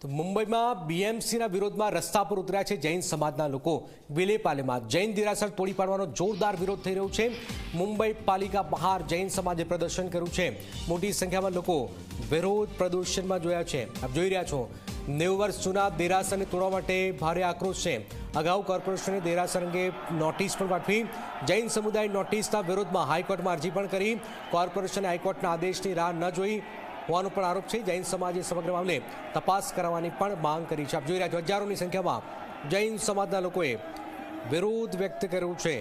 તો મુંબઈમાં બીએમસીના વિરોધમાં રસ્તા પર ઉતર્યા છે જૈન સમાજના લોકો। વિલેપાલેમાં જૈન દેરાસર તોડી પાડવાનો જોરદાર વિરોધ થઈ રહ્યો છે। મુંબઈ પાલિકા બહાર જૈન સમાજે પ્રદર્શન કર્યું છે। મોટી સંખ્યામાં લોકો વિરોધ પ્રદર્શનમાં જોયા છે। આપ જોઈ રહ્યા છો 90 વર્ષ જૂના દેરાસરને તોડવા માટે ભારે આક્રોશ છે। અગાઉ કોર્પોરેશને દેરાસર અંગે નોટિસ પણ પાઠવી। જૈન સમુદાય નોટિસના વિરોધમાં હાઈકોર્ટમાં અરજી પણ કરી। કોર્પોરેશને હાઈકોર્ટના આદેશની રાહ ન જોઈ હોવાનો પણ આરોપ છે। જૈન સમાજે સમગ્ર મામલે તપાસ કરવાની પણ માંગ કરી છે। આપ જોઈ રહ્યા છો હજારોની સંખ્યામાં જૈન સમાજના લોકોએ વિરોધ વ્યક્ત કર્યો છે।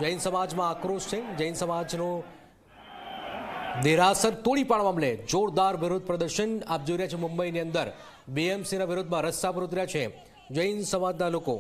જૈન સમાજમાં આક્રોશ છે। જૈન સમાજનો દેરાસર તોડી પાડવા મામલે જોરદાર વિરોધ પ્રદર્શન આપ જોઈ રહ્યા છો। મુંબઈની અંદર બીએમસીના વિરોધમાં રસ્તા પર ઉતર્યા છે જૈન સમાજના લોકો।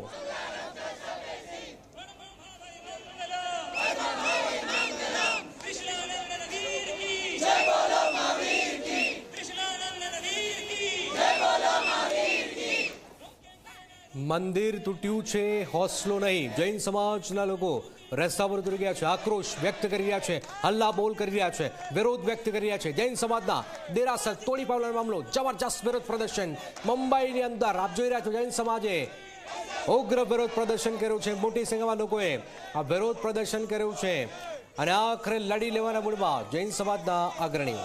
મંદિર તૂટ્યું છે હોસલો નહીં, જૈન સમાજના લોકો રસ્તા પર ઉતરી ગયા છે। આક્રોશ વ્યક્ત કરી રહ્યા છે, હલ્લા બોલ કરી રહ્યા છે, વિરોધ વ્યક્ત કરી રહ્યા છે। જૈન સમાજના દેરાસર તોડી પાડવાનો મામલો જબરજસ્ત વિરોધ પ્રદર્શન મુંબઈની અંદર આપ જોઈ રહ્યા છો। જૈન સમાજે ઉગ્ર વિરોધ પ્રદર્શન કર્યું છે। મોટી સંખ્યામાં લોકોએ આ વિરોધ પ્રદર્શન કર્યું છે અને આખરે લડી લેવાના મૂડમાં જૈન સમાજના અગ્રણીઓ।